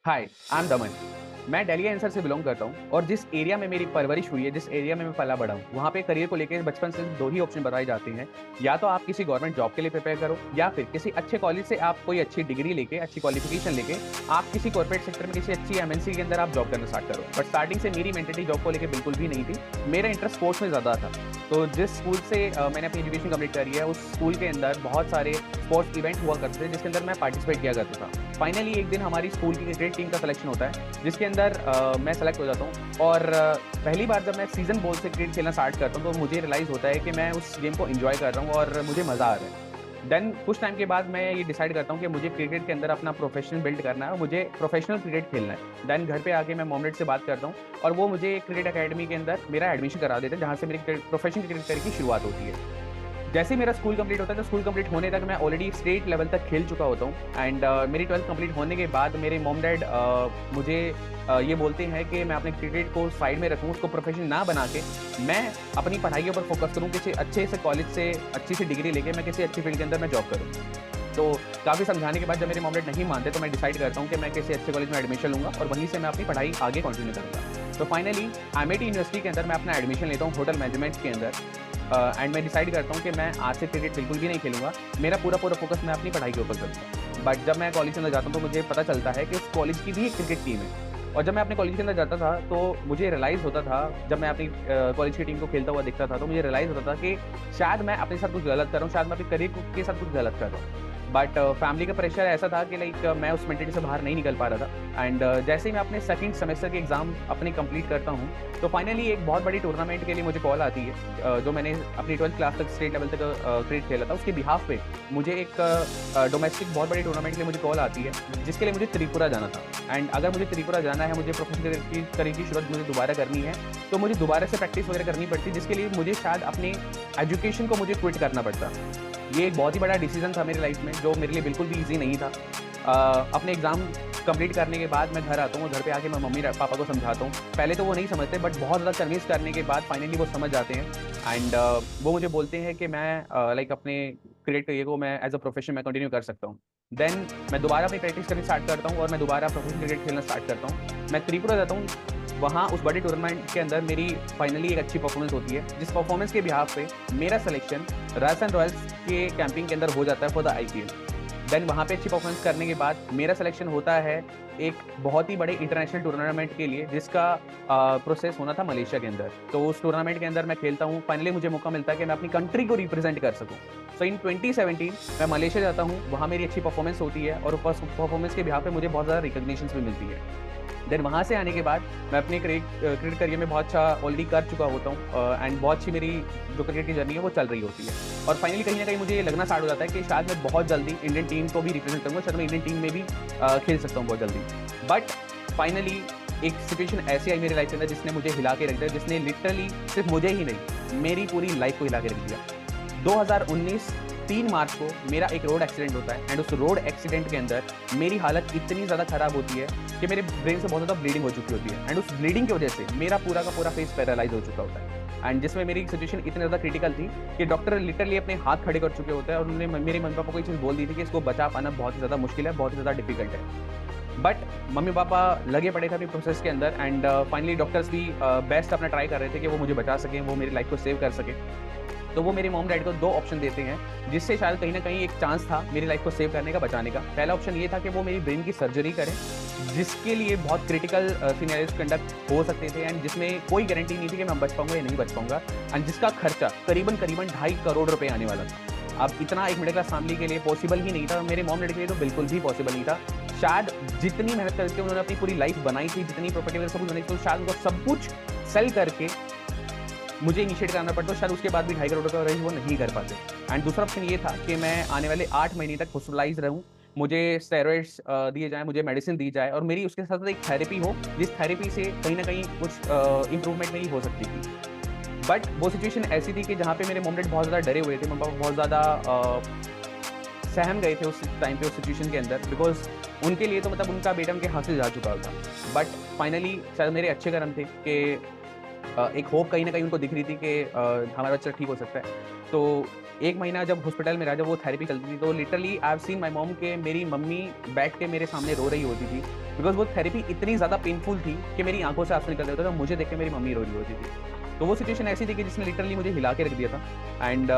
Hi, I am दमन। मैं Delhi NCR से belong करता हूँ और जिस एरिया में मेरी परवरिश हुई है, जिस एरिया में मैं पला-बड़ा हूँ, वहाँ पे करियर को लेके बचपन से 2 ही ऑप्शन बताए जाते हैं। या तो आप किसी गवर्नमेंट जॉब के लिए प्रिपेयर करो या फिर किसी अच्छे कॉलेज से आप कोई अच्छी डिग्री लेके, अच्छी क्वालिफिकेशन लेके आप किसी कॉर्पोरेट सेक्टर में किसी अच्छी एमएनसी के अंदर आप जॉब करना स्टार्ट करो। बट स्टार्टिंग से मेरी मेंटालिटी जॉब को लेके बिल्कुल भी नहीं थी। मेरा इंटरेस्ट स्पोर्ट्स में ज़्यादा था। तो जिस स्कूल से मैंने अपनी एजुकेशन कंप्लीट करी है, उस स्कूल के अंदर बहुत सारे स्पोर्ट्स इवेंट हुआ करते थे, जिसके अंदर मैं पार्टिसिपेट किया करता था। फाइनली एक दिन हमारी स्कूल की क्रिकेट टीम का सिलेक्शन होता है, जिसके अंदर मैं सेलेक्ट हो जाता हूँ और पहली बार जब मैं सीज़न बॉल से क्रिकेट खेलना स्टार्ट करता हूँ, तो मुझे रियलाइज़ होता है कि मैं उस गेम को एन्जॉय कर रहा हूँ और मुझे मज़ा आ रहा है। देन कुछ टाइम के बाद मैं ये डिसाइड करता हूँ कि मुझे क्रिकेट के अंदर अपना प्रोफेशन बिल्ड करना है और मुझे प्रोफेशनल क्रिकेट खेलना है। देन घर पे आके मैं मॉम-डैड से बात करता हूँ और वो मुझे क्रिकेट अकेडमी के अंदर मेरा एडमिशन करा देते हैं, जहाँ से मेरी प्रोफेशनल क्रिकेट करियर की शुरुआत होती है। जैसे ही मेरा स्कूल कंप्लीट होता है, तो स्कूल कंप्लीट होने तक मैं ऑलरेडी स्टेट लेवल तक खेल चुका होता हूँ एंड मेरी 12th कंप्लीट होने के बाद मेरे मॉम-डैड मुझे ये बोलते हैं कि मैं अपने क्रिकेट को साइड में रखूँ, उसको प्रोफेशन ना बना के मैं अपनी पढ़ाई के ऊपर फोकस करूँ, किसी अच्छे से कॉलेज से अच्छी सी डिग्री लेके मैं किसी अच्छी फील्ड के अंदर मैं जॉब करूँ। तो काफ़ी समझाने के बाद जब मेरे मॉम-डैड नहीं मानते, तो मैं डिसाइड करता हूँ कि मैं किसी अच्छे कॉलेज में एडमिशन लूँगा और वहीं से मैं अपनी पढ़ाई आगे कंटिन्यू करूँगा। तो फाइनली एमआईटी यूनिवर्सिटी के अंदर मैं अपना एडमिशन लेता हूँ होटल मैनेजमेंट के अंदर एंड मैं डिसाइड करता हूँ कि मैं आज से क्रिकेट बिल्कुल भी नहीं खेलूँगा। मेरा पूरा फोकस मैं अपनी पढ़ाई के ऊपर करूँगा। बट जब मैं कॉलेज के अंदर जाता हूँ, तो मुझे पता चलता है कि उस कॉलेज की भी एक क्रिकेट टीम है। और जब मैं अपने कॉलेज के अंदर जाता था, तो मुझे रियलाइज़ होता था, जब मैं अपनी कॉलेज की टीम को खेलता हुआ दिखता था, तो मुझे रियलाइज़ होता था कि शायद मैं अपने साथ कुछ गलत कर रहा हूँ, शायद मैं अपने करियर के साथ कुछ गलत कर रहा हूँ। बट फैमिली का प्रेशर ऐसा था कि मैं उस मेंटालिटी से बाहर नहीं निकल पा रहा था एंड जैसे ही मैं अपने सेकंड सेमेस्टर के एग्ज़ाम अपने कंप्लीट करता हूँ, तो फाइनली एक बहुत बड़ी टूर्नामेंट के लिए मुझे कॉल आती है। जो मैंने अपनी 12th क्लास तक स्टेट लेवल तक क्रिकेट खेला था, उसके बिहाफ पे मुझे एक डोमेस्टिक बहुत बड़ी टूर्नामेंट के लिए मुझे कॉल आती है, जिसके लिए मुझे त्रिपुरा जाना था एंड अगर मुझे त्रिपुरा जाना है, मुझे प्रोफेशनल करियर की शुरुआत मुझे दोबारा करनी है, तो मुझे दोबारा से प्रैक्टिस वगैरह करनी पड़ती, जिसके लिए मुझे शायद अपनी एजुकेशन को मुझे क्विट करना पड़ता। ये एक बहुत ही बड़ा डिसीज़न था मेरी लाइफ़ में, जो मेरे लिए बिल्कुल भी ईज़ी नहीं था। अपने एग्ज़ाम कंप्लीट करने के बाद मैं घर आता हूँ और घर पे आके मैं मम्मी-पापा को समझाता हूँ। पहले तो वो नहीं समझते, बट बहुत ज़्यादा कन्विंस करने के बाद फाइनली वो समझ जाते हैं एंड वो मुझे बोलते हैं कि मैं अपने क्रिकेट करियर को मैं एज़ अ प्रोफ़ेशन मैं कंटिन्यू कर सकता हूँ। देन मैं दोबारा अपनी प्रैक्टिस करनी स्टार्ट करता हूँ और मैं दोबारा प्रोफ़ेशनल क्रिकेट खेलना स्टार्ट करता हूँ। मैं त्रिपुरा जाता हूँ, वहाँ उस बड़े टूर्नामेंट के अंदर मेरी फाइनली एक अच्छी परफ़ॉर्मेंस होती है, जिस परफ़ॉर्मेंस के बिहाफ़ पे मेरा सिलेक्शन राजस्थान रॉयल्स के कैंपिंग के अंदर हो जाता है फॉर द आईपीएल। देन वहाँ पे अच्छी परफ़ॉर्मेंस करने के बाद मेरा सिलेक्शन होता है एक बहुत ही बड़े इंटरनेशनल टूर्नामेंट के लिए, जिसका प्रोसेस होना था मलेशिया के अंदर। तो उस टूर्नामेंट के अंदर मैं खेलता हूँ, फाइनली मुझे मौका मिलता है कि मैं अपनी कंट्री को रिप्रेज़ेंट कर सकूँ। सो इन 2017 मैं मलेशिया जाता हूँ, वहाँ मेरी अच्छी परफ़ॉर्मेंस होती है और उस परफ़ॉर्मेंस के बिहाफ़ पे मुझे बहुत ज़्यादा रिकॉग्निशंस भी मिलती है। देन वहाँ से आने के बाद मैं अपने क्रिकेट करियर में बहुत अच्छा ऑलरेडी कर चुका होता हूँ एंड बहुत अच्छी मेरी जो क्रिकेट की जर्नी है वो चल रही होती है। और फाइनली कहीं न कहीं मुझे ये लगना स्टार्ट हो जाता है कि शायद मैं बहुत जल्दी इंडियन टीम को भी रिप्रेज़ेंट करूँगा, शायद मैं इंडियन टीम में भी खेल सकता हूँ बहुत जल्दी। बट फाइनली एक सिचुएशन ऐसी आई मेरी लाइफ़ के अंदर, जिसने मुझे हिला के रख दिया, जिसने लिटरली सिर्फ़ मुझे ही नहीं, मेरी पूरी लाइफ़ को हिला के रख दिया। 2019 3 मार्च को मेरा एक रोड एक्सीडेंट होता है एंड उस रोड एक्सीडेंट के अंदर मेरी हालत इतनी ज़्यादा ख़राब होती है कि मेरे ब्रेन से बहुत ज़्यादा ब्लीडिंग हो चुकी होती है एंड उस ब्लीडिंग की वजह से मेरा पूरा का पूरा फेस पैरालाइज़ हो चुका होता है एंड जिसमें मेरी सिचुएशन इतनी ज़्यादा क्रिटिकल थी कि डॉक्टर लिटरली अपने हाथ खड़े कर चुके होते हैं और उन्होंने मेरे मम्मी-पापा को ये चीज़ बोल दी थी कि इसको बचा पाना बहुत ही ज़्यादा मुश्किल है, बहुत ही ज़्यादा डिफ़िकल्ट है। बट मम्मी-पापा लगे पड़े थे अपने प्रोसेस के अंदर एंड फाइनली डॉक्टर्स भी बेस्ट अपना ट्राई कर रहे थे कि वो मुझे बचा सकें, वो मेरी लाइफ़ को सेव कर सकें। तो वो मेरे मॉम-डैड को 2 ऑप्शन देते हैं, जिससे शायद कहीं न कहीं एक चांस था मेरी लाइफ़ को सेव करने का, बचाने का। पहला ऑप्शन ये था कि वो मेरी ब्रेन की सर्जरी करें, जिसके लिए बहुत क्रिटिकल सिनेरियोज़ कंडक्ट हो सकते थे एंड जिसमें कोई गारंटी नहीं थी कि मैं बच पाऊँगा या नहीं बच पाऊँगा एंड जिसका खर्चा करीबन 2.5 करोड़ रुपए आने वाला था। अब इतना एक मिडिल क्लास फैमिली के लिए पॉसिबल ही नहीं था, मेरे मॉम-डैड के लिए तो बिल्कुल भी पॉसिबल नहीं था। शायद जितनी मेहनत करके उन्होंने अपनी पूरी लाइफ़ बनाई थी, जितनी प्रॉपर्टी वगैरह सब कुछ बनाई थी, तो शायद उनको सब कुछ सेल करके मुझे इनिशिएट करना पड़ता, शायद उसके बाद भी 2.5 करोड़ का रेंज वो नहीं कर पाते। एंड दूसरा ऑप्शन ये था कि मैं आने वाले 8 महीने तक हॉस्पिटलाइज़ रहूँ, मुझे स्टेरॉइड्स दिए जाएँ, मुझे मेडिसिन दी जाए और मेरी उसके साथ-साथ एक थेरेपी हो, जिस थेरेपी से कहीं न कहीं कुछ इम्प्रूवमेंट मेरी हो सकती थी। बट वो सिचुएशन ऐसी थी कि जहाँ पे मेरे मॉम-डैड बहुत ज़्यादा डरे हुए थे, मम्मी-पापा बहुत ज़्यादा सहम गए थे उस टाइम पे, उस सिचुएशन के अंदर, बिकॉज़ उनके लिए तो मतलब उनका बेटा उनके हाथ से जा चुका था। बट फाइनली शायद मेरे अच्छे कर्म थे कि एक होप कहीं न कहीं उनको दिख रही थी कि हमारा बच्चा ठीक हो सकता है। तो 1 महीना जब हॉस्पिटल में रहा, जब वो थेरेपी चलती थी, तो literally I have seen my mom, के मेरी मम्मी बैठ के मेरे सामने रो रही होती थी। बिकॉज़ वो थेरेपी इतनी ज़्यादा पेनफुल थी कि मेरी आँखों से आँसू निकल रहे थे और मुझे देख के मेरी मम्मी रो रही होती थी। तो वो सिचुएशन ऐसी थी कि जिसने लिटरली मुझे हिला के रख दिया था। एंड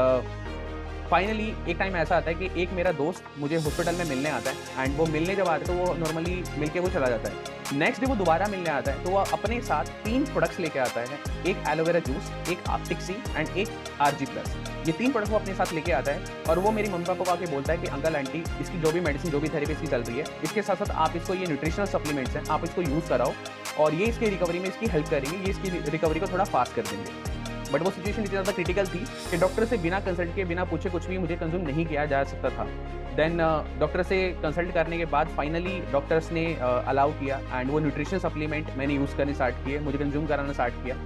फाइनली एक टाइम ऐसा आता है कि एक मेरा दोस्त मुझे हॉस्पिटल में मिलने आता है एंड वो मिलने जब आता है तो वो नॉर्मली मिल के वो चला जाता है। नेक्स्ट डे वो दोबारा मिलने आता है तो वो अपने साथ 3 प्रोडक्ट्स लेके आता है, एक एलोवेरा जूस, एक आप्टिक्सी एंड एक आरजी प्लस। ये 3 प्रोडक्ट वो अपने साथ लेके आता है और वो मेरी मम्मी पापा को आके बोलता है कि अंकल आंटी इसकी जो भी मेडिसिन जो भी थेरेपी इसकी चल रही है, इसके साथ साथ आप इसको ये न्यूट्रिशनल सप्लीमेंट्स हैं आप इसको यूज़ कराओ और ये इसकी रिकवरी में इसकी हेल्प करेंगे, ये इसकी रिकवरी को थोड़ा फास्ट कर देंगे। बट वो सिचुएशन इतनी ज़्यादा क्रिटिकल थी कि डॉक्टर से बिना कंसल्ट किए बिना पूछे कुछ भी मुझे कंज्यूम नहीं किया जा सकता था। देन डॉक्टर से कंसल्ट करने के बाद फाइनली डॉक्टर्स ने अलाउ किया एंड वो न्यूट्रिशन सप्लीमेंट मैंने यूज़ करने स्टार्ट किए, मुझे कंज्यूम कराना स्टार्ट किया।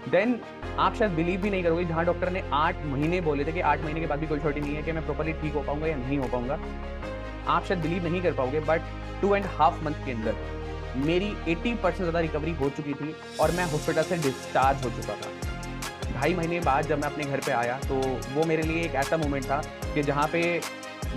देन आप शायद बिलीव भी नहीं करोगे, जहाँ डॉक्टर ने 8 महीने बोले थे कि 8 महीने के बाद भी कोई छोटी नहीं है कि मैं प्रॉपर्ली ठीक हो पाऊंगा या नहीं हो पाऊंगा, आप शायद बिलीव नहीं कर पाओगे, बट 2.5 मंथ के अंदर मेरी 80% ज़्यादा रिकवरी हो चुकी थी और मैं हॉस्पिटल से डिस्चार्ज हो चुका था। 2.5 महीने बाद जब मैं अपने घर पे आया तो वो मेरे लिए एक ऐसा मोमेंट था कि जहाँ पे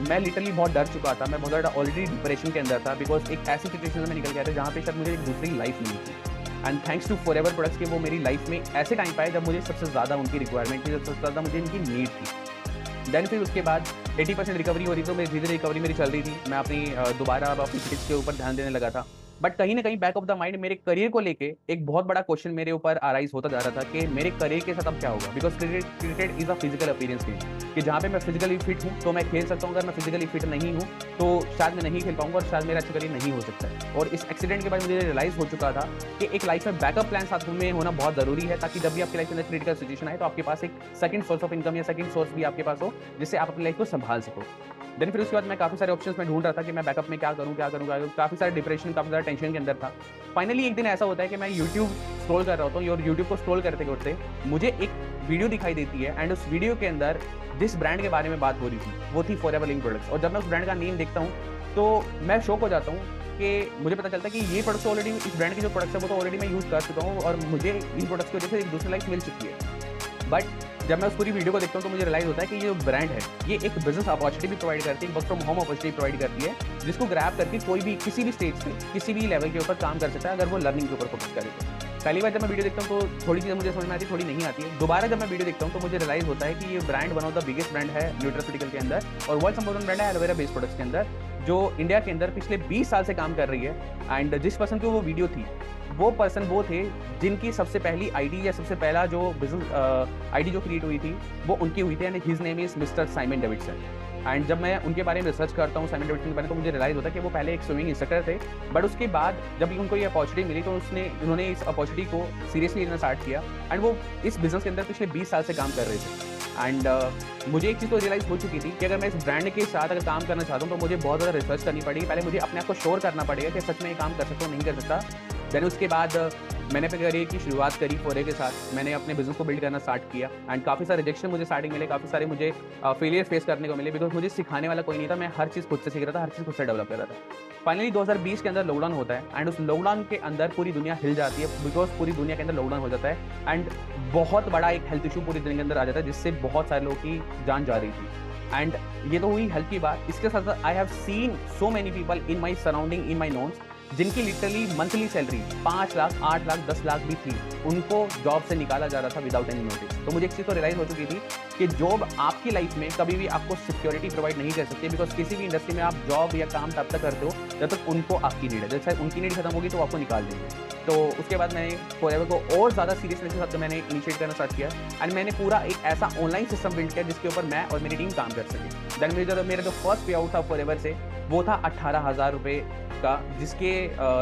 मैं लिटरली बहुत डर चुका था, मैं बहुत ज़्यादा ऑलरेडी डिप्रेशन के अंदर था बिकॉज एक ऐसी सिचुएशन में निकल गया था जहाँ पे शायद मुझे एक दूसरी लाइफ मिली थी। And thanks to forever products के वो मेरी लाइफ में ऐसे टाइम पाए जब मुझे सबसे ज़्यादा उनकी रिक्वायरमेंट थी, सबसे ज़्यादा मुझे इनकी नीड थी। देन फिर उसके बाद 80% रिकवरी हो रही तो मेरी धीरे धीरे रिकवरी मेरी चल रही थी, मैं अपनी दोबारा अब अपनी फिटनेस के ऊपर ध्यान देने लगा था। बट कहीं ना कहीं बैक ऑफ द माइंड मेरे करियर को लेके एक बहुत बड़ा क्वेश्चन मेरे ऊपर अराइज होता जा रहा था कि मेरे करियर के साथ अब क्या होगा, because cricket is a physical appearance game कि जहाँ पे मैं फिजिकली फिट हूँ तो मैं खेल सकता हूँ, अगर मैं फिजिकली फिट नहीं हूँ तो शायद मैं नहीं खेल पाऊंगा और शायद मेरा अच्छा करियर नहीं हो सकता है। और इस एक्सीडेंट के बाद मुझे रियलाइज हो चुका था कि एक लाइफ में बैकअप प्लान साथ में होना बहुत जरूरी है, ताकि जब भी आपकी लाइफ में क्रिटिकल सिचुएशन आए तो आपके पास एक सेकंड सोर्स ऑफ इनकम या सेकंड सोर्स भी आपके पास हो जिससे आप अपनी लाइफ को संभाल सको। देन फिर उसके बाद मैं काफ़ी सारे ऑप्शंस में ढूंढ रहा था कि मैं बैकअप में क्या करूँ, काफ़ी सारे डिप्रेशन, काफ़ी सारे टेंशन के अंदर था। फाइनली एक दिन ऐसा होता है कि मैं यूट्यूब स्क्रॉल कर रहा होता हूँ और यूट्यूब को स्क्रॉल करते करते मुझे एक वीडियो दिखाई देती है एंड उस वीडियो के अंदर जिस ब्रांड के बारे में बात हो रही थी वो थी फॉरएवर लिविंग प्रोडक्ट्स। और जब मैं उस ब्रांड का नेम देखता हूँ तो मैं शॉक हो जाता हूँ कि मुझे पता चलता है कि ये प्रोडक्ट्स ऑलरेडी, इस ब्रांड के जो प्रोडक्ट्स है वो तो ऑलरेडी मैं यूज़ कर चुका हूँ और मुझे इन प्रोडक्ट्स की वजह से एक दूसरी लाइफ मिल चुकी है। बट जब मैं उस पूरी वीडियो को देखता हूँ तो मुझे रियलाइज होता है कि ये जो ब्रांड है ये एक बिजनेस अपॉर्चुनिटी भी प्रोवाइड करती है, work from home opportunity provide करती है, जिसको ग्रैब करके कोई भी किसी भी स्टेज पे किसी भी लेवल के ऊपर काम कर सकता है अगर वो लर्निंग के ऊपर फोकस करे तो। पहली बार जब मैं वीडियो देखता हूँ तो थोड़ी चीज़ें मुझे समझ में आती है, थोड़ी नहीं आती है। दोबारा जब मैं वीडियो देखता हूँ तो मुझे रियलाइज होता है कि ये brand one of the biggest brand है न्यूट्रास्यूटिकल के अंदर और वर्ल्ड नंबर 1 ब्रांड है एलोवेरा बेस्ड प्रोडक्ट्स के अंदर, जो इंडिया के अंदर पिछले 20 साल से काम कर रही है। एंड जिस पर्सन की वो वीडियो थी वो पर्सन वो थे जिनकी सबसे पहली आईडी या सबसे पहला जो बिजनेस आईडी जो क्रिएट हुई थी वो उनकी हुई थी and his name is mister Simon Davidson. And जब मैं उनके बारे में रिसर्च करता हूँ साइमन डेविडसन के बारे में तो मुझे रियलाइज होता है कि वो पहले एक स्विमिंग इंस्ट्रक्टर थे, बट उसके बाद जब उनको ये अपॉर्चुनिटी मिली तो उन्होंने इस अपॉर्चुनिटी को सीरियसली लेना स्टार्ट किया एंड वो इस बिजनेस के अंदर पिछले 20 साल से काम कर रहे थे। एंड मुझे एक चीज़ तो रियलाइज़ हो चुकी थी कि अगर मैं इस ब्रांड के साथ अगर काम करना चाहता हूँ तो मुझे बहुत ज़्यादा रिसर्च करनी पड़ेगी, पहले मुझे अपने आप को श्योर करना पड़ेगा कि सच में ये काम कर सकता हूँ नहीं कर सकता। देन उसके बाद मैंने अपने करियर की शुरुआत करी फॉरए के साथ, मैंने अपने बिजनेस को बिल्ड करना स्टार्ट किया एंड काफ़ी सारे रिजेक्शन मुझे स्टार्टिंग मिले, काफ़ी सारे मुझे फेलियर फेस करने को मिले बिकॉज मुझे सिखाने वाला कोई नहीं था, मैं हर चीज़ खुद से सीख रहा था, हर चीज़ खुद से डेवलप कर रहा था। फाइनली 2020 के अंदर लॉकडाउन होता है एंड उस लॉकडाउन के अंदर पूरी दुनिया हिल जाती है बिकॉज पूरी दुनिया के अंदर लॉकडाउन हो जाता है एंड बहुत बड़ा एक हेल्थ इशू पूरी दुनिया के अंदर आ जाता है जिससे बहुत सारे लोगों की जान जा रही थी। एंड ये तो हुई हेल्थ की बात, इसके साथ साथ I have seen so many people in my surrounding, in my knowns जिनकी literally monthly salary 5 lakh, 8 lakh, 10 lakh भी थी, उनको जॉब से निकाला जा रहा था विदाउट एनी नोटिस। तो मुझे एक चीज़ तो रियलाइज हो चुकी थी कि जॉब आपकी लाइफ में कभी भी आपको सिक्योरिटी प्रोवाइड नहीं कर सकती बिकॉज किसी भी इंडस्ट्री में आप जॉब या काम तब तक करते हो जब तक उनको आपकी नीड है, जैसे उनकी नीड खत्म होगी तो आपको निकाल देंगे। तो उसके बाद मैंने फॉरएवर को और ज़्यादा सीरियसनेस के साथ मैंने इनिशिएट करना स्टार्ट किया एंड मैंने पूरा एक ऐसा ऑनलाइन सिस्टम बिल्ड किया जिसके ऊपर मैं और मेरी टीम काम कर सके। देन मेरा जो फर्स्ट पे आउट था फॉरएवर से वो था 18,000 रुपये का, जिसके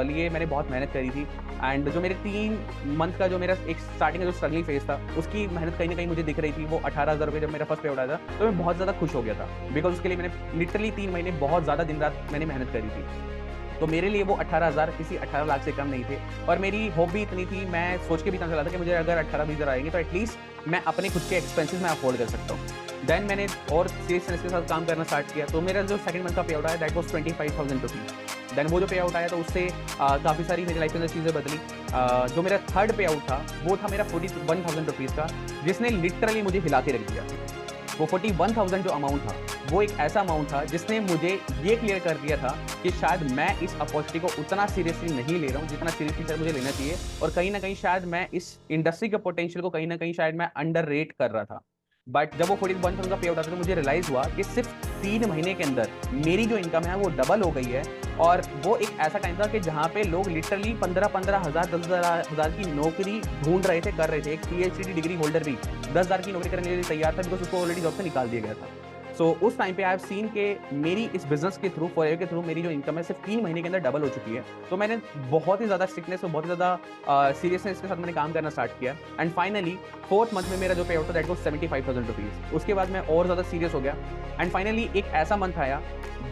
लिए मैंने बहुत मेहनत करी थी एंड जो मेरे 3 मंथ का जो मेरा एक स्टार्टिंग का जो स्ट्रगलिंग फेज था उसकी मेहनत कहीं ना कहीं मुझे दिख रही थी। वो 18,000 रुपये जब मेरा फर्स्ट पे आउट आया था तो मैं बहुत ज़्यादा खुश हो गया था बिकॉज उसके लिए मैंने लिटरली 3 महीने बहुत ज़्यादा दिन रात मैंने मेहनत करी थी। तो मेरे लिए वो 18,000 किसी 18 लाख से कम नहीं थे और मेरी हॉबी इतनी थी, मैं सोच के भी इतना चला था कि मुझे अगर 18-20 हज़ार आएंगे तो एटलीस्ट मैं अपने खुद के एक्सपेंसेस में अफोर्ड कर सकता हूँ। देन मैंने और सीरियसनेस के साथ काम करना स्टार्ट किया तो मेरा जो सेकंड मंथ का पे आउट आया दैट वाज 25,000 रुपीज़। देन वो जो पे आउट आया तो उससे काफ़ी सारी मेरी लाइफ के अंदर चीज़ें बदली। जो मेरा थर्ड पे आउट था वो था मेरा 41,000 रुपीज़ का, जिसने लिटरली मुझे हिला के रख दिया। वो 41,000 जो अमाउंट था, वो एक ऐसा अमाउंट था जिसने मुझे ये क्लियर कर दिया था कि शायद मैं इस अपॉर्चुनिटी को उतना सीरियसली नहीं ले रहा हूँ जितना सीरियसली शायद मुझे लेना चाहिए, और कहीं न कहीं शायद मैं इस इंडस्ट्री के पोटेंशियल को कहीं न कहीं शायद मैं अंडररेट कर रहा था। बट जब वो 41,000 का पे आउट आता है तो मुझे रियलाइज़ हुआ कि सिर्फ़ 3 महीने के अंदर मेरी जो इनकम है वो डबल हो गई है, और वो एक ऐसा टाइम था कि जहाँ पे लोग लिटरली 15-15 हज़ार, 10,000 की नौकरी ढूँढ रहे थे, कर रहे थे। एक पीएचडी डिग्री होल्डर भी 10,000 की नौकरी करने के लिए तैयार था, बिकॉज़ उसको ऑलरेडी जॉब से निकाल दिया गया था। सो उस टाइम पे आई हैव सीन के मेरी इस बिज़नेस के थ्रू, फॉरएवर के थ्रू मेरी जो इनकम है सिर्फ़ 3 महीने के अंदर डबल हो चुकी है। तो मैंने बहुत ही ज़्यादा स्ट्रिक्टनेस और बहुत ही ज़्यादा सीरियसनेस के साथ मैंने काम करना स्टार्ट किया, एंड फाइनली 4th मंथ में मेरा जो पे आउट था दैट वाज़ 75,000 रुपीज़। उसके बाद मैं और ज़्यादा सीरियस हो गया, एंड फाइनली एक ऐसा मंथ आया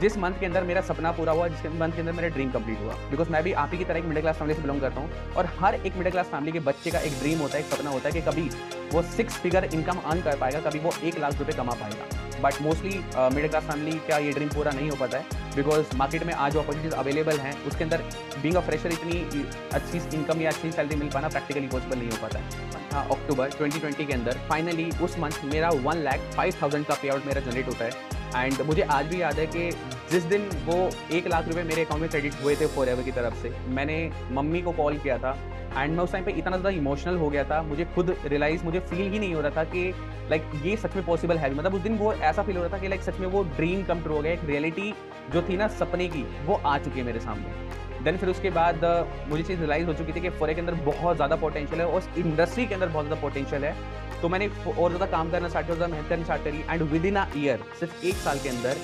जिस मंथ के अंदर मेरा सपना पूरा हुआ, जिस मंथ के अंदर मेरा ड्रीम कंप्लीट हुआ। बिकॉज़ मैं भी आप ही की तरह एक मिडिल क्लास फैमिली से बिलॉन्ग करता हूँ, और हर एक मिडिल क्लास फैमिली के बच्चे का एक ड्रीम होता है, एक सपना होता है कि कभी वो 6 फिगर इनकम अर्न कर पाएगा, कभी वो 1 लाख रुपए कमा पाएगा। But mostly middle class family का ये ड्रीम पूरा नहीं हो पाता है, बिकॉज़ मार्केट में आज जो अपॉर्चुनिटीज़ अवेलेबल हैं उसके अंदर बीइंग अ फ्रेशर इतनी अच्छी इनकम या अच्छी सैलरी मिल पाना प्रैक्टिकली पॉसिबल नहीं हो पाता है। अक्टूबर 2020 के अंदर फाइनली उस मंथ मेरा 1,05,000 का पे आउट मेरा जनरेट होता है, एंड मुझे आज भी याद है कि जिस दिन वो 1 लाख रुपए मेरे अकाउंट में क्रेडिट हुए थे फॉरएवर की तरफ से, मैंने मम्मी को कॉल किया था, एंड मैं उस टाइम पे इतना ज़्यादा इमोशनल हो गया था, मुझे खुद रियलाइज़, मुझे फील ही नहीं हो रहा था कि लाइक ये सच में पॉसिबल है। मतलब उस दिन वो ऐसा फील हो रहा था कि लाइक सच में वो ड्रीम कम ट्रू हो गया, एक रियलिटी जो थी ना सपने की, वो आ चुकी है मेरे सामने। देन फिर उसके बाद मुझे चीज़ रियलाइज़ हो चुकी थी कि फॉरेक्स के अंदर बहुत ज़्यादा पोटेंशियल है और उस इंडस्ट्री के अंदर बहुत ज़्यादा पोटेंशियल है। तो मैंने और ज़्यादा काम करना स्टार्ट किया, ज़्यादा मेहनत करना स्टार्ट करी, and with in a year, सिर्फ 1 साल के अंदर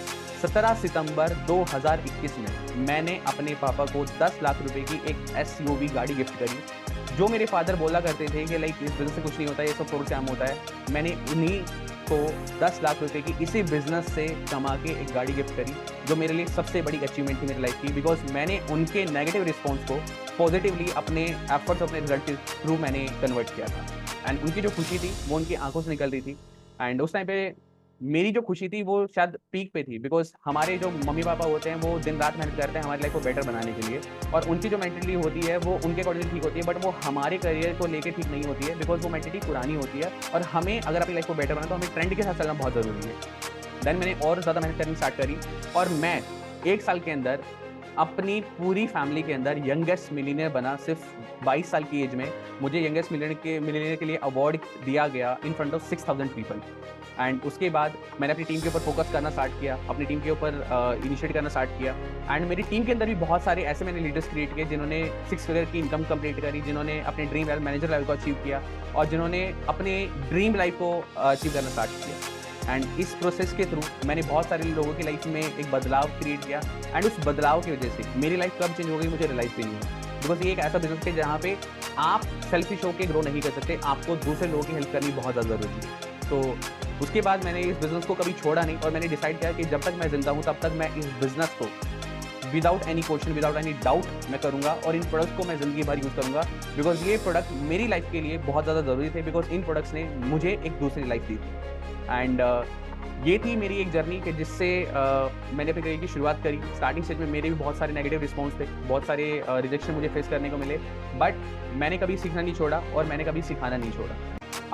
17 सितंबर 2021 में मैंने अपने पापा को 10 लाख रुपए की एक एसयूवी गाड़ी गिफ्ट करी। जो मेरे फादर बोला करते थे कि लाइक इस बिज़नेस से कुछ नहीं होता है, ये सब फ्रॉड स्कैम होता है, मैंने उन्हीं को 10 लाख रुपए की इसी बिज़नेस से कमा के एक गाड़ी गिफ्ट करी, जो मेरे लिए सबसे बड़ी अचीवमेंट थी मेरी लाइफ की, बिकॉज़ मैंने उनके नेगेटिव रिस्पॉन्स को पॉजिटिवली अपने एफर्ट्स, अपने रिजल्ट के थ्रू मैंने कन्वर्ट किया था, एंड उनकी जो खुशी थी वो उनकी आंखों से निकल रही थी। एंड उस टाइम पे मेरी जो खुशी थी वो शायद पीक पे थी, बिकॉज़ हमारे जो मम्मी-पापा होते हैं वो दिन-रात मेहनत करते हैं हमारी लाइफ को बेटर बनाने के लिए, और उनकी जो मेंटालिटी होती है वो उनके अकॉर्डिंग ठीक होती है, बट वो हमारे करियर को लेके ठीक नहीं होती है, बिकॉज़ वो मेंटालिटी पुरानी होती है, और हमें अगर अपनी लाइफ को बेटर बनाना तो हमें ट्रेंड के साथ चलना बहुत ज़रूरी है। देन मैंने और ज़्यादा मेहनत करनी स्टार्ट करी, और मैं 1 साल के अंदर अपनी पूरी फैमिली के अंदर यंगेस्ट मिलियनेयर बना। सिर्फ 22 साल की एज में मुझे यंगेस्ट मिलियनेयर के लिए अवार्ड दिया गया in front of 6,000 people. And उसके बाद मैंने अपनी टीम के ऊपर फोकस करना स्टार्ट किया, अपनी टीम के ऊपर इनिशिएट करना स्टार्ट किया, एंड मेरी टीम के अंदर भी बहुत सारे ऐसे मैंने लीडर्स क्रिएट किए जिन्होंने 6 फिगर की इनकम कंप्लीट करी, जिन्होंने अपने ड्रीम मैनेजर लेवल को अचीव किया, और जिन्होंने अपने ड्रीम लाइफ को अचीव करना स्टार्ट किया। एंड इस प्रोसेस के थ्रू मैंने बहुत सारे लोगों की लाइफ में एक बदलाव क्रिएट किया, एंड उस बदलाव की वजह से मेरी लाइफ कब चेंज हो गई मुझे रियलाइज भी नहीं हुआ, बिकॉज ये एक ऐसा बिजनेस है जहाँ पे आप सेल्फिश होकर ग्रो नहीं कर सकते, आपको दूसरे लोगों की हेल्प करनी बहुत ज़्यादा ज़रूरी है। तो उसके बाद मैंने इस बिज़नेस को कभी छोड़ा नहीं, और मैंने डिसाइड किया कि जब तक मैं ज़िंदा हूँ तब तक मैं इस बिज़नेस को without any question, without any doubt मैं करूँगा, और इन प्रोडक्ट्स को मैं ज़िंदगी भर यूज़ करूँगा, बिकॉज ये प्रोडक्ट मेरी लाइफ के लिए बहुत ज़्यादा ज़रूरी थे, बिकॉज इन प्रोडक्ट्स ने मुझे एक दूसरी लाइफ दी थी। एंड ये थी मेरी एक जर्नी कि जिससे मैंने अपने करियर की शुरुआत करी। स्टार्टिंग स्टेज में मेरे भी बहुत सारे नेगेटिव रिस्पॉन्स थे, बहुत सारे रिजेक्शन मुझे फेस करने को मिले, बट मैंने कभी सीखना नहीं छोड़ा और मैंने कभी सिखाना नहीं छोड़ा।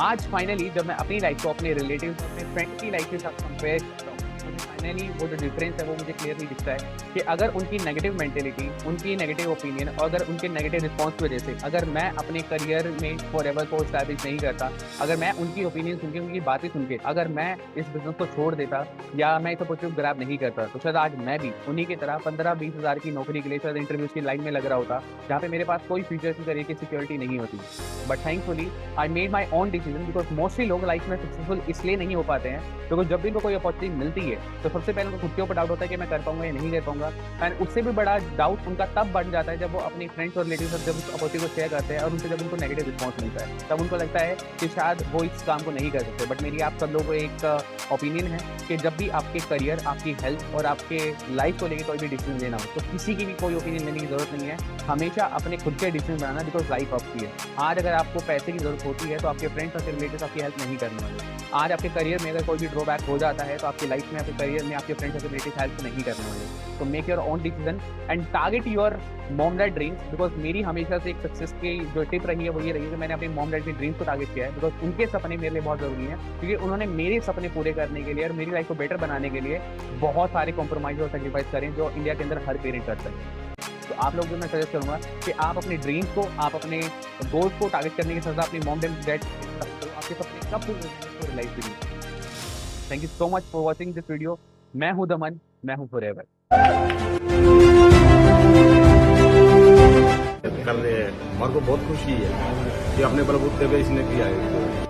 आज फाइनली जब मैं अपनी लाइफ को अपने रिलेटिव्स, अपने फ्रेंड की लाइफ के साथ कंपेयर करता हूँ, मुझे फाइनली वो जो डिफरेंस है वो मुझे क्लियरली दिखता है कि अगर उनकी नेगेटिव मेंटेलिटी, उनकी नेगेटिव ओपिनियन और अगर उनके नेगेटिव रिस्पॉन्स की वजह से अगर मैं अपने करियर में फॉरएवर को एस्टैब्लिश नहीं करता, अगर मैं उनकी ओपिनियन सुन के, उनकी बातें सुन के अगर मैं इस बिजनेस को छोड़ देता या मैं इस अपॉर्चुनिटी को ग्रैब नहीं करता, तो शायद आज मैं भी उन्हीं की तरह 15-20 हज़ार की नौकरी के लिए शायद इंटरव्यूज की लाइन में लग रहा होता, जहाँ पे मेरे पास कोई फ्यूचर की करियर की सिक्योरिटी नहीं होती। But thankfully I made my own decision, because mostly लोग लाइफ में सक्सेसफुल इसलिए नहीं हो पाते हैं क्योंकि जब भी उनको कोई अपॉर्चुनिटी मिलती है तो सबसे पहले उनको खुद के ऊपर डाउट होता है कि मैं कर पाऊंगा या नहीं कर पाऊंगा, एंड उससे भी बड़ा डाउट उनका तब बन जाता है जब वो अपने फ्रेंड्स और रिलेटिव जब उस अपॉर्चुनिटी को शेयर करते हैं और उनसे जब उनको नेगेटिव रिस्पॉन्स मिलता है, तब उनको लगता है कि शायद वो इस काम को नहीं कर सकते। बट मेरी आप सब लोगों को एक ओपिनियन है कि जब भी आपके करियर, आपकी हेल्थ और आपके लाइफ को लेकर कोई भी डिसीजन लेना हो तो किसी की भी कोई ओपिनियन लेने की जरूरत नहीं है, हमेशा अपने खुद के डिसीजन बनाना, बिकॉज लाइफ आपकी है। आज अगर आपको पैसे की जरूरत होती है तो आपके फ्रेंड्स और रिलेटिव्स आपकी हेल्प नहीं करने वाले। आज आपके करियर में अगर कोई भी ड्रॉबैक हो जाता है तो आपकी लाइफ में, आपके करियर फेलियर में आपके फ्रेंड्स या रिलेटिव हेल्प नहीं करने वाले। तो make your own decision and target your mom dad dreams, because मेरी हमेशा से एक सक्सेस की जो टिप रही है वो ये रही है कि मैंने अपने मॉम डैड के ड्रीम्स को टारगेट किया है, बिकॉज उनके सपने मेरे लिए बहुत जरूरी हैं, क्योंकि उन्होंने मेरे सपने पूरे करने के लिए और मेरी लाइफ को बेटर बनाने के लिए बहुत सारे कॉम्प्रोमाइज और सेक्रीफाइस करें जो इंडिया के अंदर हर पेरेंट करता है। तो आप लोग जो मैं सजेस्ट करूंगा कि आप अपने ड्रीम्स को, आप अपने गोल्स को टारगेट करने के साथ साथ अपनी मॉम एंड डैड आपके सपने कब पूरे होंगे तो रियलाइज करिए। Thank you so much for watching this video. मैं हूं दमन, मैं हूं फॉरएवर। कर रहे हैं, हमारे को बहुत खुशी है कि अपने बलबूते पे इसने किया है।